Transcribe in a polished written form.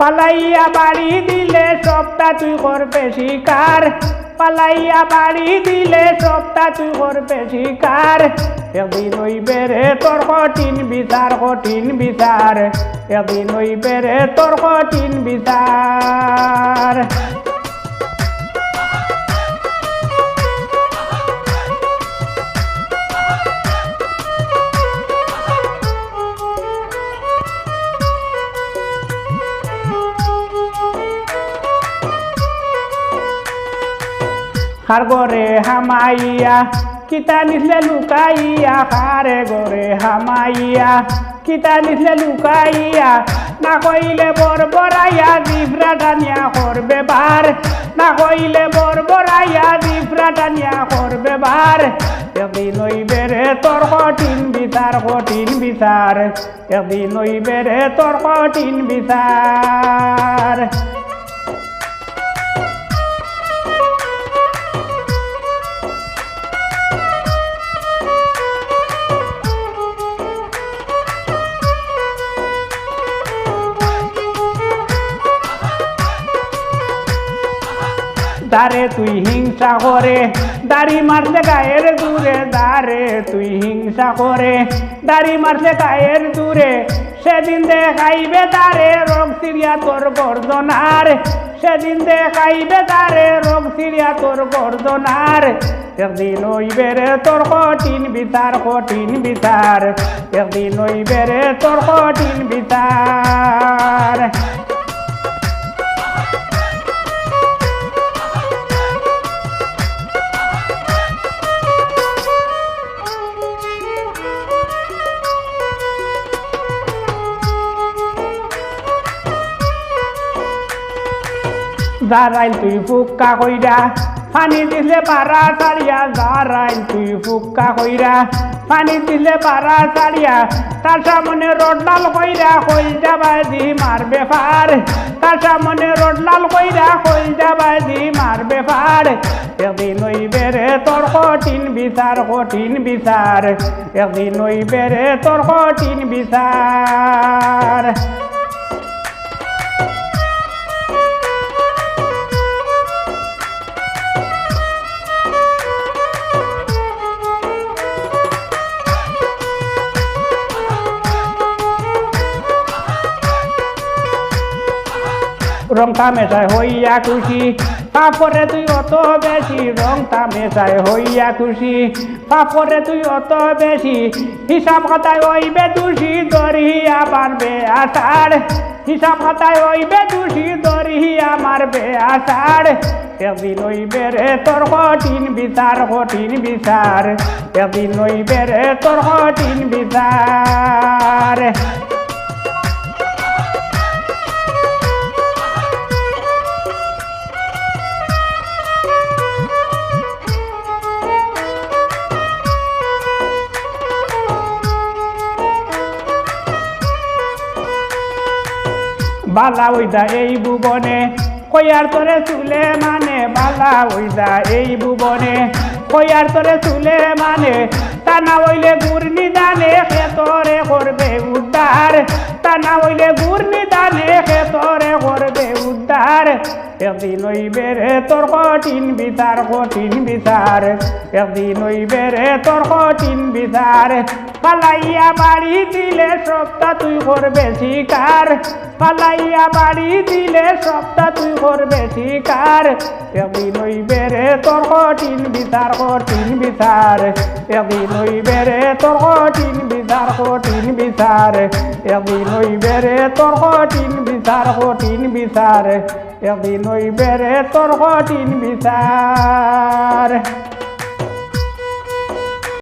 পালাইয়া বাড়ি দিলে সবটা তুই করবে শিকার, পালাইয়া বাড়ি দিলে সবটা তুই করবে শিকার। একদিন হইবে রে তোর কঠিন বিচার, কঠিন বিচার, একদিন হইবে রে তোর কঠিন বিচার। হার গরে হামাইয়া কিতা নিসলে লুকাইয়া, হারে গরে হামাইয়া কিতা নিসলে লুকাইয়া, না কইলে বরবরাইয়া জিভরা টানিয়া করবে বার, না কইলে বরবরাইয়া জিভরা টানিয়া করবে বার। একদিন হইবে রে তোর কঠিন বিচার, কঠিন বিচার, একদিন হইবে রে তোর কঠিন বিচার। দারে তুই হিংসা করে দাড়ি মারলে গায়ের দূরে, দারে তুই হিংসা করে দাড়ি মারলে গায়ের দূরে, সেদিন দেখাইবে তারে রোগ সিরিয়া তোর গর্দনার, সেদিন দেখাইবে তারে রোগ সিরিয়া তোর গর্দনার। একদিন হইবে রে তোর কঠিন বিচার, কঠিন বিচার, একদিন হইবে রে তোর কঠিন বিচার। দাঁড়াইল তুই ফুক্কা কইরা পানি দিলে পারা ছাড়িয়া, দাঁড়াইল তুই ফুক্কা কইরা পানি দিলে পারা ছাড়িয়া, তার সামনে রোডলাল কইরা কইল যাবাই দি মারবে ফার, তার সামনে রোডলাল কইরা কইল যাবাই দি মারবে ফার। একদিন হইবে রে তোর কঠিন বিচার, কঠিন বিচার, একদিন হইবে রে তোর কঠিন বিচার। রং তামেশায় হইয়া খুশি, পাপরে তুই অত বেশি, রং তামেশায় হইয়া খুশি, পাপরে তুই অত বেশি, হিসাব খাতায় হইবে দোষী দরিয়া মারবে আষাঢ়, হিসাব খাতায় হইবে দোষী দরিয়া মারবে আষাঢ়। একদিন হইবে রে তোর কঠিন বিচার, কঠিন বিচার, একদিন হইবে রে তোর কঠিন বিচার। বালা ওইদা এই ভুবনে কইয়ার তোরে চুলে মানে, বালা ওইদা এই ভুবনে কইয়ার তোরে চুলে মানে, তা না হইলে ঘূর্ণি দানে খেতরে করবে উদ্ধার, তা না হইলে ঘূর্ণি দানে খেতরে করবে উদ্ধার। একদিন হইবে রে তোর কঠিন বিচার, কঠিন বিচার, একদিন হইবে রে তোর কঠিন বিচার। পালাইয়া বাড়ি দিলে সবটা তুই করবে শিকার, পালাইয়া বাড়ি দিলে সবটা তুই করবে শিকার। একদিন হইবে রে তোর কঠিন বিচার, কঠিন বিচার, একদিন হইবে রে তোর কঠিন বিচার, কঠিন বিচার, একদিন হইবে রে তোর কঠিন বিচার, কঠিন বিচার, একদিন হইবে রে তোর কঠিন বিচার।